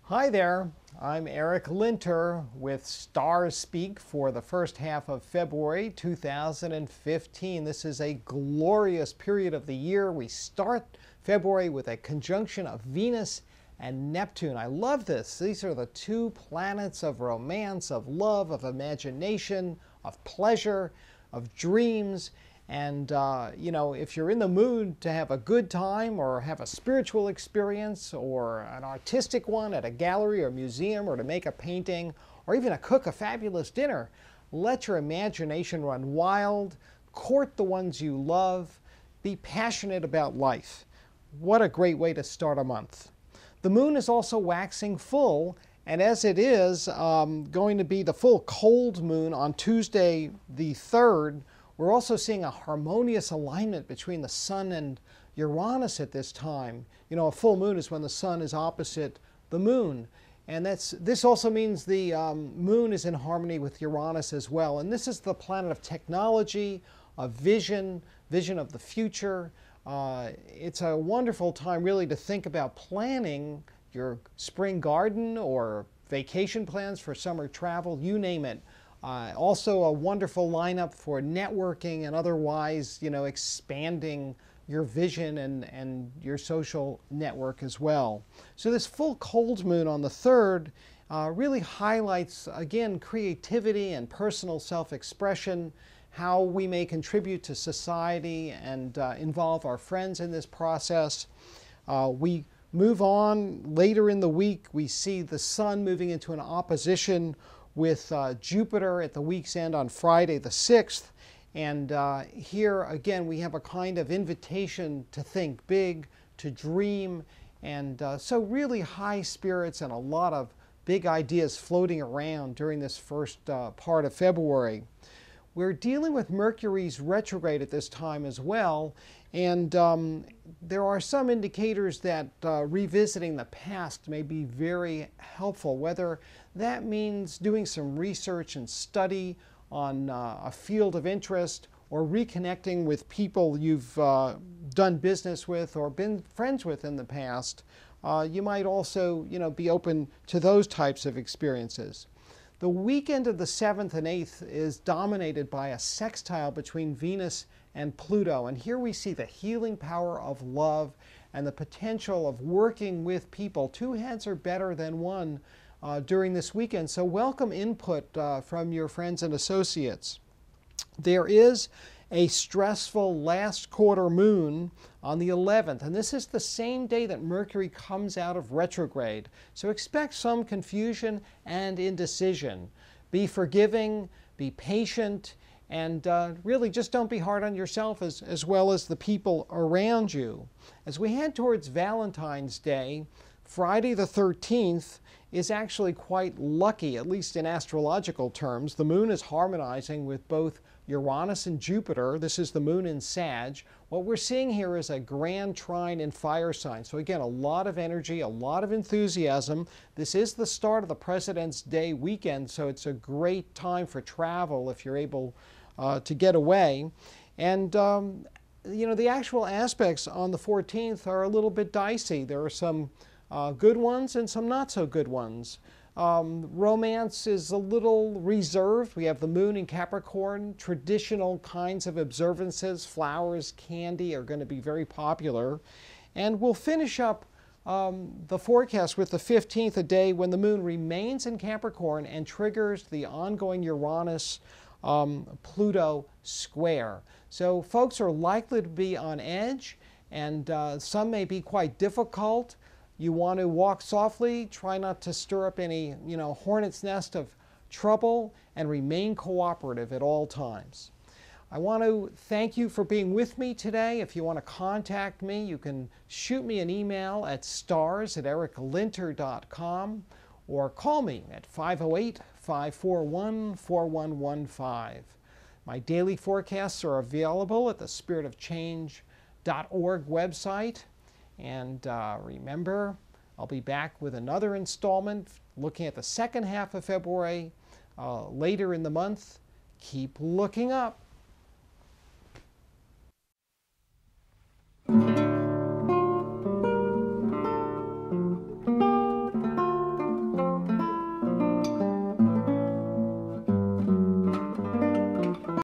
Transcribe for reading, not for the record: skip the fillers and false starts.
Hi there, I'm Eric Linter with Starspeak for the first half of February 2015. This is a glorious period of the year. We start February with a conjunction of Venus and Neptune. I love this. These are the two planets of romance, of love, of imagination, of pleasure, of dreams. And, if you're in the mood to have a good time or have a spiritual experience or an artistic one at a gallery or museum or to make a painting or even to cook a fabulous dinner, let your imagination run wild, court the ones you love, be passionate about life. What a great way to start a month. The moon is also waxing full, and as it is going to be the full cold moon on Tuesday the 3rd, we're also seeing a harmonious alignment between the Sun and Uranus at this time. You know, a full moon is when the Sun is opposite the moon. And this also means the moon is in harmony with Uranus as well. And this is the planet of technology, of vision of the future. It's a wonderful time really to think about planning your spring garden or vacation plans for summer travel, you name it. Also a wonderful lineup for networking and otherwise, expanding your vision and your social network as well. So this full cold moon on the 3rd really highlights, again, creativity and personal self-expression, how we may contribute to society and involve our friends in this process. We move on later in the week. We see the Sun moving into an opposition with Jupiter at the week's end on Friday the 6th. And here again we have a kind of invitation to think big, to dream, and so really high spirits and a lot of big ideas floating around during this first part of February. We're dealing with Mercury's retrograde at this time as well, and there are some indicators that revisiting the past may be very helpful, whether that means doing some research and study on a field of interest or reconnecting with people you've done business with or been friends with in the past. You might also, be open to those types of experiences. The weekend of the 7th and 8th is dominated by a sextile between Venus and Pluto. And here we see the healing power of love and the potential of working with people. Two heads are better than one during this weekend. So welcome input from your friends and associates. There is a stressful last quarter moon on the 11th, and this is the same day that Mercury comes out of retrograde. So expect some confusion and indecision. Be forgiving, be patient, and really just don't be hard on yourself as well as the people around you. As we head towards Valentine's Day, Friday the 13th is actually quite lucky, at least in astrological terms. The moon is harmonizing with both Uranus and Jupiter. This is the moon in Sag. What we're seeing here is a grand trine in fire signs. So again, a lot of energy, a lot of enthusiasm. This is the start of the President's Day weekend, so it's a great time for travel if you're able to get away. And the actual aspects on the 14th are a little bit dicey. There are some good ones and some not so good ones. Romance is a little reserved. We have the moon in Capricorn. Traditional kinds of observances, flowers, candy are going to be very popular. And we'll finish up the forecast with the 15th, a day when the moon remains in Capricorn and triggers the ongoing Uranus Pluto square. So folks are likely to be on edge, and some may be quite difficult. You want to walk softly, try not to stir up any, hornet's nest of trouble, and remain cooperative at all times. I want to thank you for being with me today. If you want to contact me, you can shoot me an email at stars@ericlinter.com or call me at 508-541-4115. My daily forecasts are available at the spiritofchange.org website. And remember, I'll be back with another installment looking at the second half of February later in the month. Keep looking up.